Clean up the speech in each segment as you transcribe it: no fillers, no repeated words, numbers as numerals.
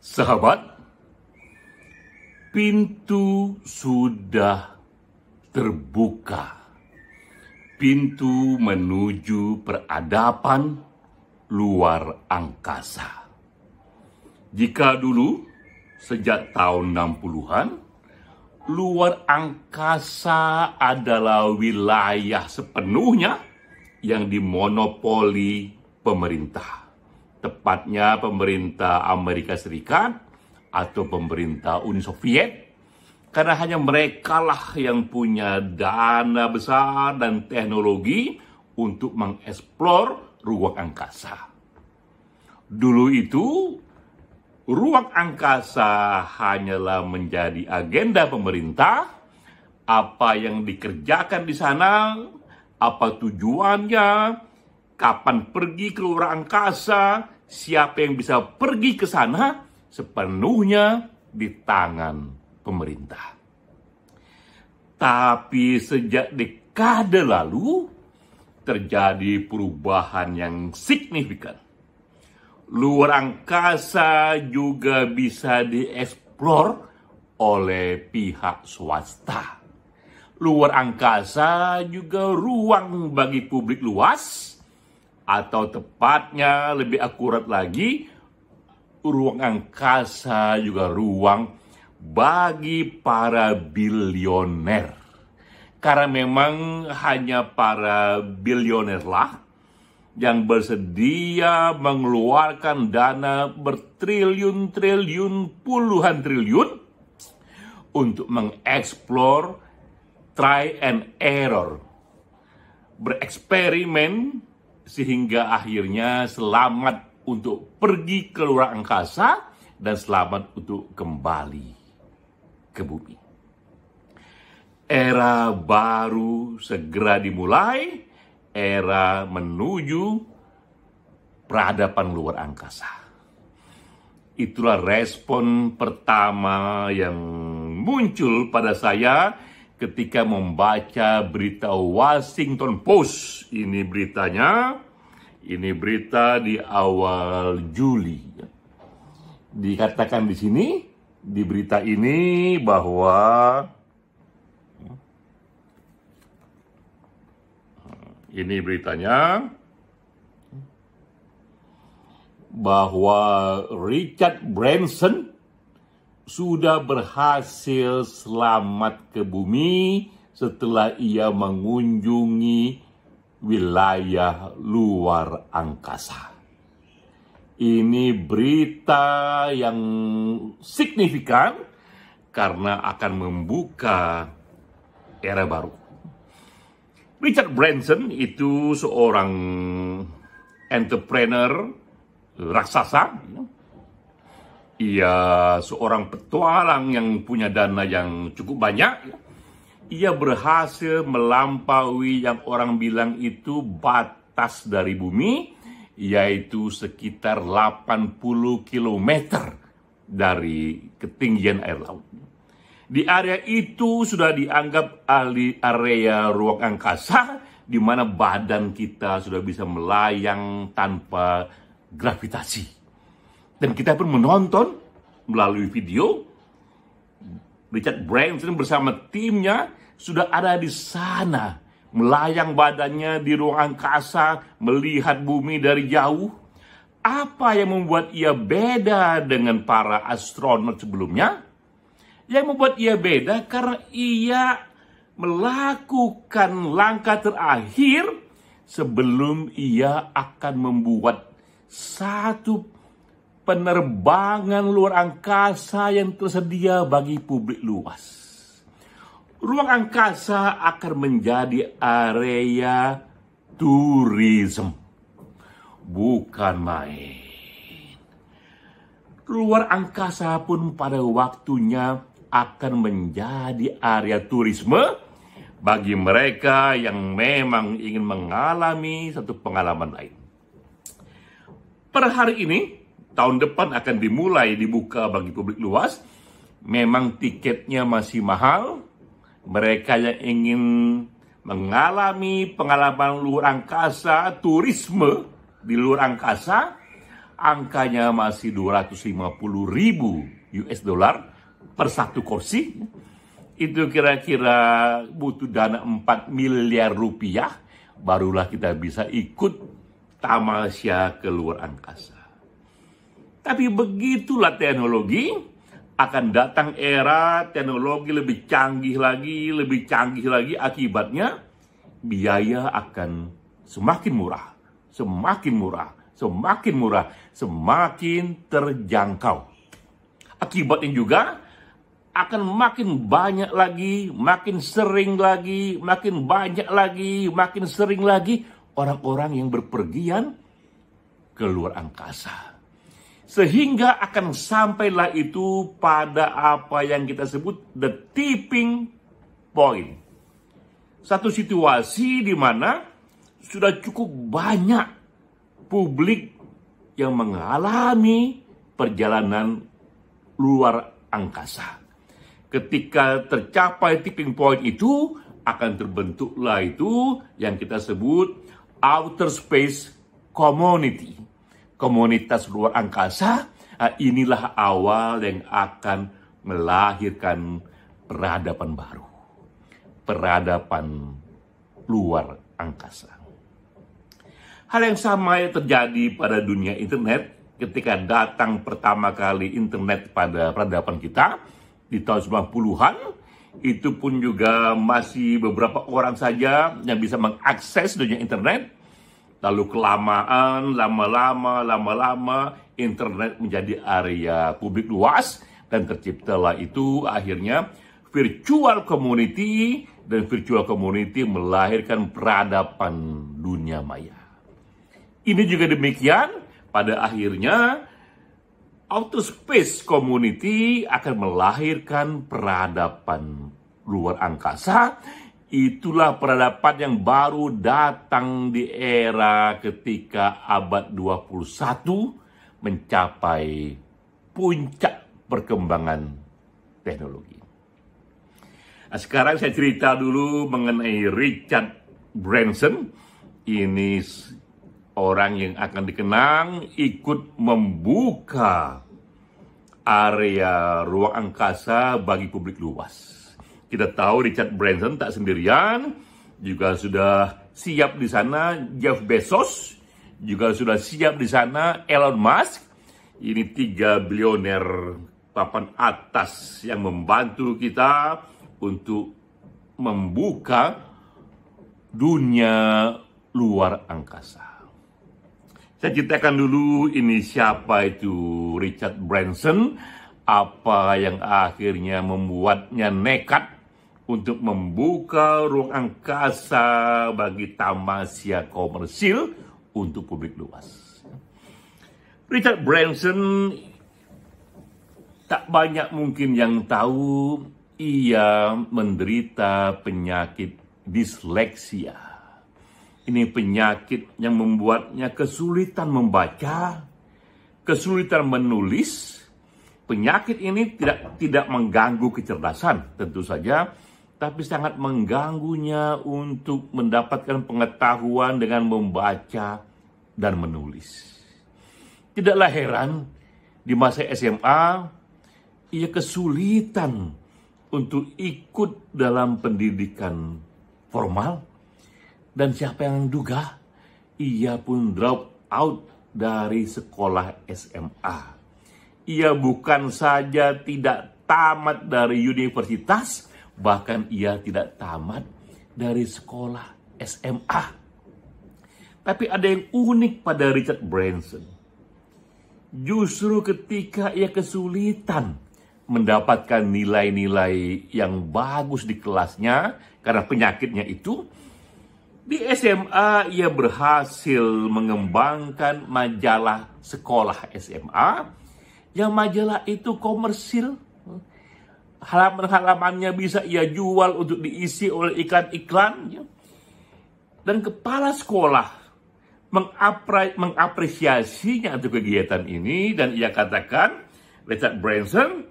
Sahabat, pintu sudah terbuka. Pintu menuju peradaban luar angkasa. Jika dulu, sejak tahun 60-an, luar angkasa adalah wilayah sepenuhnya yang dimonopoli pemerintah. Tepatnya pemerintah Amerika Serikat atau pemerintah Uni Soviet. Karena hanya merekalah yang punya dana besar dan teknologi untuk mengeksplor ruang angkasa. Dulu itu, ruang angkasa hanyalah menjadi agenda pemerintah. Apa yang dikerjakan di sana, apa tujuannya, kapan pergi ke luar angkasa, siapa yang bisa pergi ke sana, sepenuhnya di tangan pemerintah. Tapi sejak dekade lalu, terjadi perubahan yang signifikan. Luar angkasa juga bisa dieksplor oleh pihak swasta. Luar angkasa juga ruang bagi publik luas, atau tepatnya lebih akurat lagi, ruang angkasa juga ruang bagi para bilioner. Karena memang hanya para bilionerlah yang bersedia mengeluarkan dana bertriliun-triliun, puluhan triliun untuk mengeksplor, try and error, bereksperimen sehingga akhirnya selamat untuk pergi ke luar angkasa dan selamat untuk kembali ke bumi. Era baru segera dimulai, era menuju peradaban luar angkasa. Itulah respon pertama yang muncul pada saya ketika membaca berita Washington Post. Ini beritanya, ini berita di awal Juli. Dikatakan di sini, di berita ini bahwa ini beritanya bahwa Richard Branson sudah berhasil selamat ke bumi setelah ia mengunjungi wilayah luar angkasa. Ini berita yang signifikan karena akan membuka era baru. Richard Branson itu seorang entrepreneur raksasa. Ia seorang petualang yang punya dana yang cukup banyak. Ia berhasil melampaui yang orang bilang itu batas dari bumi, yaitu sekitar 80 km dari ketinggian air laut. Di area itu sudah dianggap area ruang angkasa, di mana badan kita sudah bisa melayang tanpa gravitasi. Dan kita pun menonton melalui video. Richard Branson bersama timnya sudah ada di sana, melayang badannya di ruang angkasa, melihat bumi dari jauh. Apa yang membuat ia beda dengan para astronot sebelumnya? Yang membuat ia beda karena ia melakukan langkah terakhir sebelum ia akan membuat satu penerbangan luar angkasa yang tersedia bagi publik luas. Ruang angkasa akan menjadi area tourism, bukan main. Luar angkasa pun pada waktunya akan menjadi area turisme bagi mereka yang memang ingin mengalami satu pengalaman lain. Per hari ini, tahun depan akan dimulai dibuka bagi publik luas. Memang tiketnya masih mahal. Mereka yang ingin mengalami pengalaman luar angkasa, turisme di luar angkasa, angkanya masih 250.000 US dollar per satu kursi. Itu kira-kira butuh dana 4 miliar rupiah, barulah kita bisa ikut tamasya ke luar angkasa. Tapi begitulah teknologi, akan datang era teknologi lebih canggih lagi, akibatnya biaya akan semakin murah, semakin terjangkau. Akibatnya juga akan makin banyak lagi, makin sering lagi, makin sering lagi orang-orang yang berpergian ke luar angkasa. Sehingga akan sampailah itu pada apa yang kita sebut the tipping point. Satu situasi di mana sudah cukup banyak publik yang mengalami perjalanan luar angkasa. Ketika tercapai tipping point itu, akan terbentuklah itu yang kita sebut outer space community. Komunitas luar angkasa, inilah awal yang akan melahirkan peradaban baru. Peradaban luar angkasa. Hal yang sama yang terjadi pada dunia internet ketika datang pertama kali internet pada peradaban kita di tahun 90-an, itu pun juga masih beberapa orang saja yang bisa mengakses dunia internet. Lalu kelamaan, lama-lama internet menjadi area publik luas dan terciptalah itu akhirnya virtual community, dan virtual community melahirkan peradaban dunia maya. Ini juga demikian, pada akhirnya outer space community akan melahirkan peradaban luar angkasa. Itulah peradaban yang baru datang di era ketika abad 21 mencapai puncak perkembangan teknologi. Nah, sekarang saya cerita dulu mengenai Richard Branson. Ini orang yang akan dikenang ikut membuka area ruang angkasa bagi publik luas. Kita tahu Richard Branson tak sendirian, juga sudah siap di sana Jeff Bezos, juga sudah siap di sana Elon Musk. Ini 3 bilioner papan atas yang membantu kita untuk membuka dunia luar angkasa. Saya ceritakan dulu ini siapa itu Richard Branson, apa yang akhirnya membuatnya nekat untuk membuka ruang angkasa bagi tamasya komersil untuk publik luas. Richard Branson, tak banyak mungkin yang tahu ia menderita penyakit disleksia. Ini penyakit yang membuatnya kesulitan membaca, kesulitan menulis. Penyakit ini tidak mengganggu kecerdasan, tentu saja, tapi sangat mengganggunya untuk mendapatkan pengetahuan dengan membaca dan menulis. Tidaklah heran di masa SMA ia kesulitan untuk ikut dalam pendidikan formal, dan siapa yang menduga ia pun drop out dari sekolah SMA. Ia bukan saja tidak tamat dari universitas, bahkan ia tidak tamat dari sekolah SMA. Tapi ada yang unik pada Richard Branson. Justru ketika ia kesulitan mendapatkan nilai-nilai yang bagus di kelasnya karena penyakitnya itu, di SMA ia berhasil mengembangkan majalah sekolah SMA, yang majalah itu komersil. Halaman-halamannya bisa ia jual untuk diisi oleh iklan-iklan. Dan kepala sekolah mengapresiasinya untuk kegiatan ini, dan ia katakan, Richard Branson,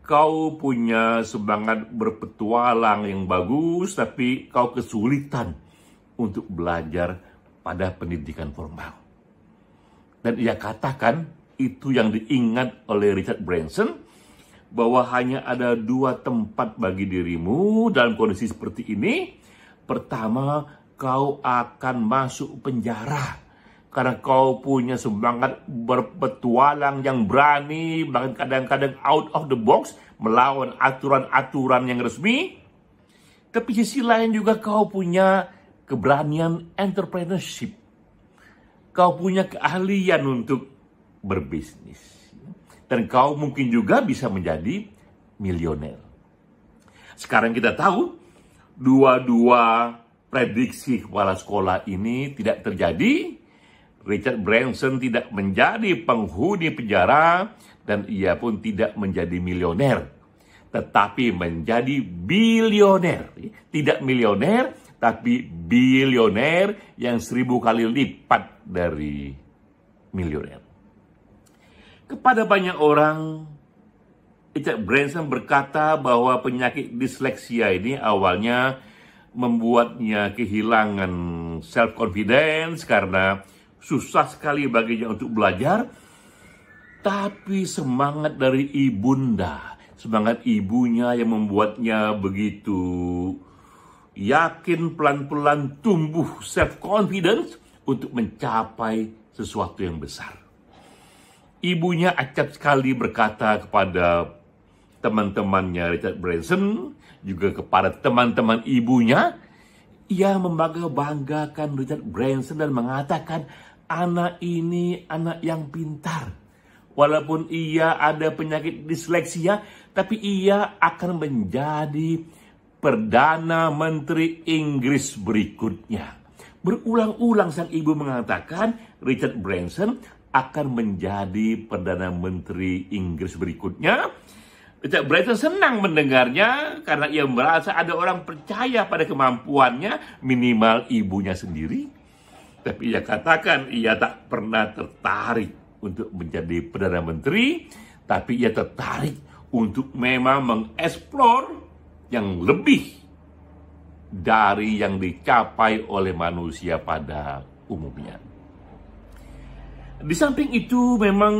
kau punya semangat berpetualang yang bagus, tapi kau kesulitan untuk belajar pada pendidikan formal. Dan ia katakan, itu yang diingat oleh Richard Branson, bahwa hanya ada 2 tempat bagi dirimu dalam kondisi seperti ini. Pertama, kau akan masuk penjara karena kau punya semangat berpetualang yang berani, bahkan kadang-kadang out of the box, melawan aturan-aturan yang resmi. Tapi sisi lain juga kau punya keberanian entrepreneurship. Kau punya keahlian untuk berbisnis. Dan kau mungkin juga bisa menjadi milioner. Sekarang kita tahu, dua-dua prediksi kepala sekolah ini tidak terjadi. Richard Branson tidak menjadi penghuni penjara dan ia pun tidak menjadi milioner, tetapi menjadi bilioner. Tidak milioner, tapi bilioner yang 1000 kali lipat dari milioner. Kepada banyak orang, Richard Branson berkata bahwa penyakit disleksia ini awalnya membuatnya kehilangan self-confidence karena susah sekali baginya untuk belajar. Tapi semangat dari ibunda, semangat ibunya yang membuatnya begitu yakin, pelan-pelan tumbuh self-confidence untuk mencapai sesuatu yang besar. Ibunya acap sekali berkata kepada teman-temannya Richard Branson, juga kepada teman-teman ibunya, ia membangga-banggakan Richard Branson dan mengatakan, anak ini anak yang pintar. Walaupun ia ada penyakit disleksia, tapi ia akan menjadi Perdana Menteri Inggris berikutnya. Berulang-ulang sang ibu mengatakan Richard Branson akan menjadi Perdana Menteri Inggris berikutnya. Richard Branson senang mendengarnya karena ia merasa ada orang percaya pada kemampuannya, minimal ibunya sendiri. Tapi ia katakan ia tak pernah tertarik untuk menjadi Perdana Menteri, tapi ia tertarik untuk memang mengeksplor yang lebih dari yang dicapai oleh manusia pada umumnya. Di samping itu memang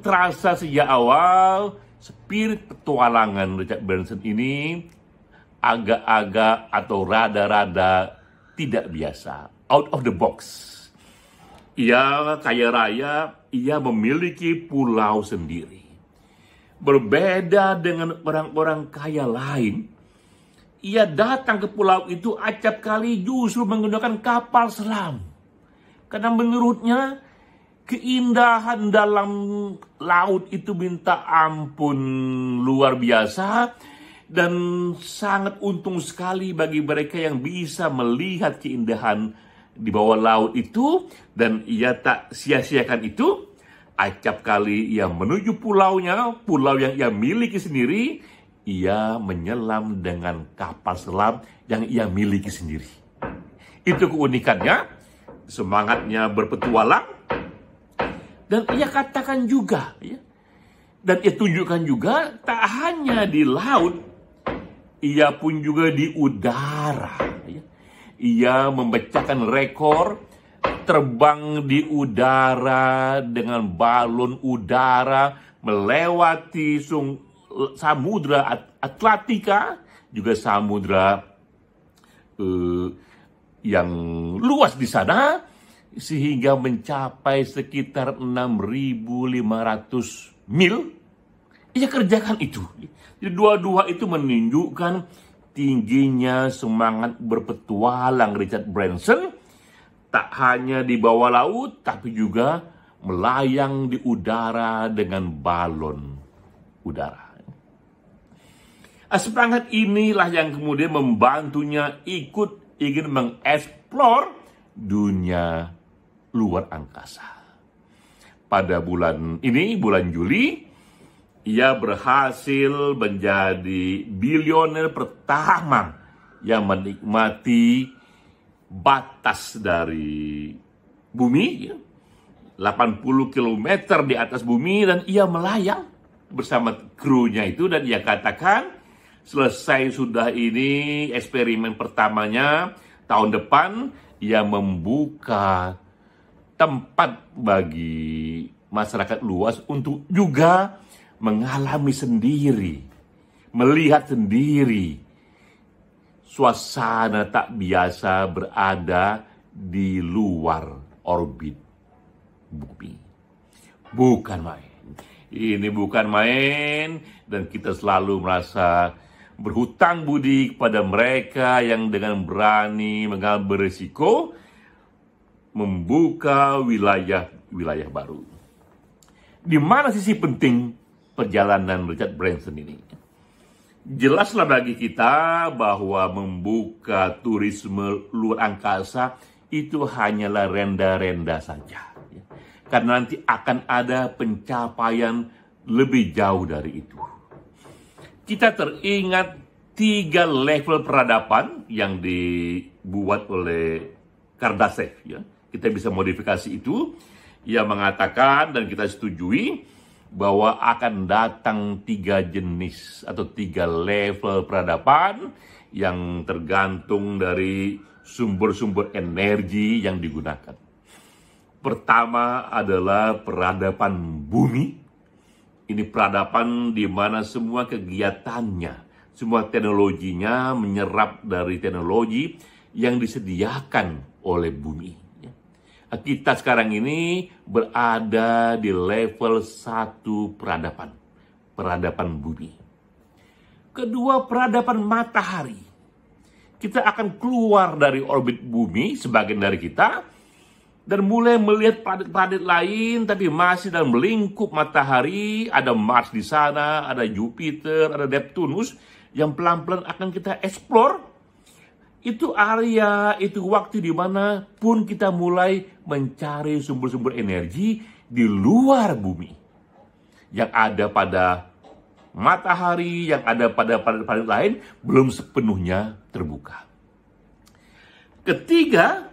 terasa sejak awal spirit petualangan Richard Branson ini agak-agak atau rada-rada tidak biasa, out of the box. Ia kaya raya, ia memiliki pulau sendiri. Berbeda dengan orang-orang kaya lain, ia datang ke pulau itu acap kali justru menggunakan kapal selam. Karena menurutnya keindahan dalam laut itu minta ampun luar biasa dan sangat untung sekali bagi mereka yang bisa melihat keindahan di bawah laut itu, dan ia tak sia-siakan itu. Acap kali ia menuju pulaunya, pulau yang ia miliki sendiri, ia menyelam dengan kapal selam yang ia miliki sendiri. Itu keunikannya, semangatnya berpetualang. Dan ia katakan juga, ya, dan ia tunjukkan juga, tak hanya di laut, ia pun juga di udara. Ya. Ia memecahkan rekor terbang di udara dengan balon udara melewati samudra Atlantika, juga samudra yang luas di sana, sehingga mencapai sekitar 6.500 mil. Ia kerjakan itu. Jadi dua-dua itu menunjukkan tingginya semangat berpetualang Richard Branson, tak hanya di bawah laut, tapi juga melayang di udara dengan balon udara. Semangat inilah yang kemudian membantunya ingin mengeksplor dunia luar angkasa. Pada bulan ini, bulan Juli, ia berhasil menjadi bilioner pertama yang menikmati batas dari bumi, 80 km di atas bumi, dan ia melayang bersama krunya itu, dan ia katakan selesai sudah ini eksperimen pertamanya, tahun depan ia membuka tempat bagi masyarakat luas untuk juga mengalami sendiri, melihat sendiri suasana tak biasa berada di luar orbit bumi. Bukan main. Ini bukan main, dan kita selalu merasa berhutang budi kepada mereka yang dengan berani mengambil berisiko membuka wilayah-wilayah baru. Di mana sisi penting perjalanan Richard Branson ini? Jelaslah bagi kita bahwa membuka turisme luar angkasa itu hanyalah renda-renda saja. Karena nanti akan ada pencapaian lebih jauh dari itu. Kita teringat 3 level peradaban yang dibuat oleh Kardashev. Ya. Kita bisa modifikasi itu. Ia mengatakan, dan kita setujui, bahwa akan datang 3 jenis atau 3 level peradaban yang tergantung dari sumber-sumber energi yang digunakan. Pertama adalah peradaban bumi. Ini peradaban di mana semua kegiatannya, semua teknologinya menyerap dari teknologi yang disediakan oleh bumi. Kita sekarang ini berada di level 1 peradaban bumi. Kedua, peradaban matahari. Kita akan keluar dari orbit bumi, sebagian dari kita, dan mulai melihat planet-planet lain, tapi masih dalam lingkup matahari. Ada Mars di sana, ada Jupiter, ada Neptunus, yang pelan-pelan akan kita explore. Itu area, itu waktu di mana pun kita mulai mencari sumber-sumber energi di luar bumi. Yang ada pada matahari, yang ada pada planet-planet lain, belum sepenuhnya terbuka. Ketiga,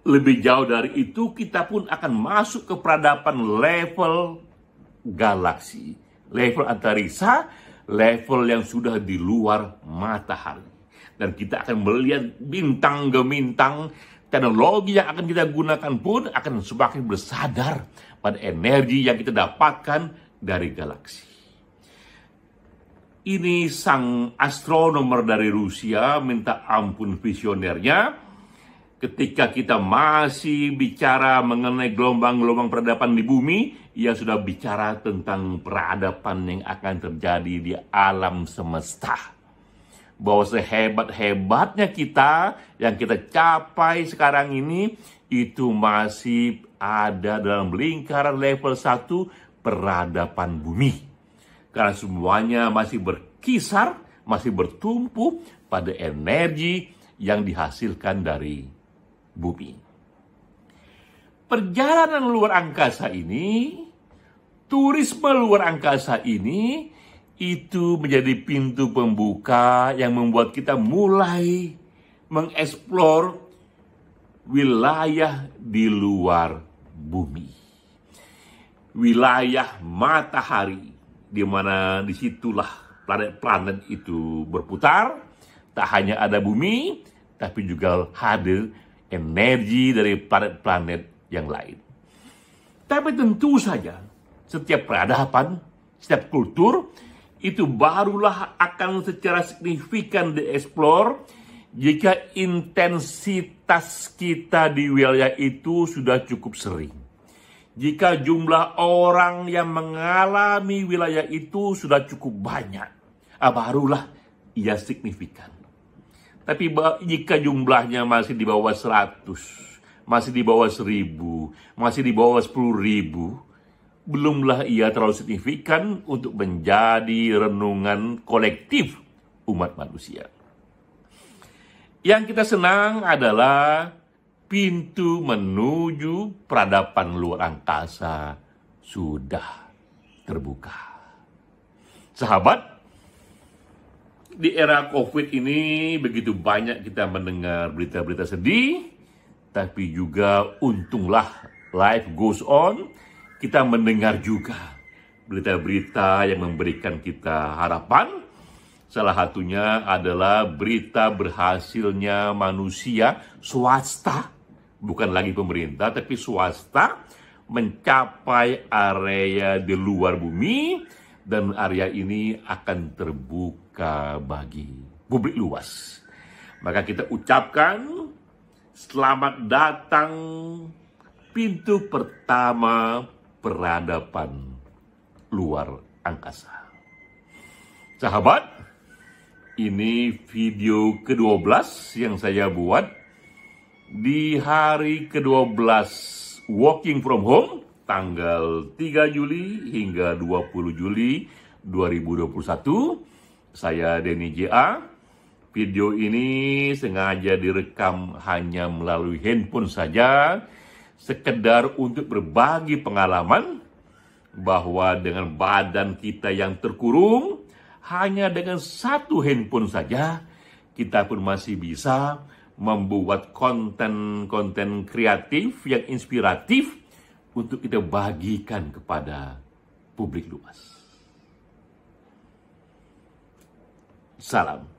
lebih jauh dari itu, kita pun akan masuk ke peradaban level galaksi. Level antariksa, level yang sudah di luar matahari. Dan kita akan melihat bintang gemintang, teknologi yang akan kita gunakan pun akan semakin bersadar pada energi yang kita dapatkan dari galaksi. Ini sang astronomer dari Rusia minta ampun visionernya ketika kita masih bicara mengenai gelombang-gelombang peradaban di bumi. Ia sudah bicara tentang peradaban yang akan terjadi di alam semesta. Bahwa sehebat-hebatnya kita yang kita capai sekarang ini, itu masih ada dalam lingkaran level 1 peradaban bumi. Karena semuanya masih berkisar, masih bertumpu pada energi yang dihasilkan dari bumi. Perjalanan luar angkasa ini, turisme luar angkasa ini, itu menjadi pintu pembuka yang membuat kita mulai mengeksplor wilayah di luar bumi. Wilayah matahari, di mana disitulah planet-planet itu berputar. Tak hanya ada bumi, tapi juga hadir energi dari planet-planet yang lain. Tapi tentu saja, setiap peradaban, setiap kultur, itu barulah akan secara signifikan dieksplor jika intensitas kita di wilayah itu sudah cukup sering. Jika jumlah orang yang mengalami wilayah itu sudah cukup banyak, barulah ia signifikan. Tapi jika jumlahnya masih di bawah 100, masih di bawah 1000, masih di bawah 10.000, belumlah ia terlalu signifikan untuk menjadi renungan kolektif umat manusia. Yang kita senang adalah pintu menuju peradaban luar angkasa sudah terbuka. Sahabat, di era COVID ini begitu banyak kita mendengar berita-berita sedih, tapi juga untunglah life goes on. Kita mendengar juga berita-berita yang memberikan kita harapan. Salah satunya adalah berita berhasilnya manusia swasta bukan lagi pemerintah, tapi swasta, mencapai area di luar bumi, dan area ini akan terbuka bagi publik luas. Maka kita ucapkan selamat datang pintu pertama peradaban luar angkasa. Sahabat, ini video ke-12 yang saya buat di hari ke-12 working from home, tanggal 3 Juli hingga 20 Juli 2021. Saya Denny JA. Video ini sengaja direkam hanya melalui handphone saja, sekedar untuk berbagi pengalaman bahwa dengan badan kita yang terkurung, hanya dengan satu handphone saja, kita pun masih bisa membuat konten-konten kreatif yang inspiratif untuk kita bagikan kepada publik luas. Salam.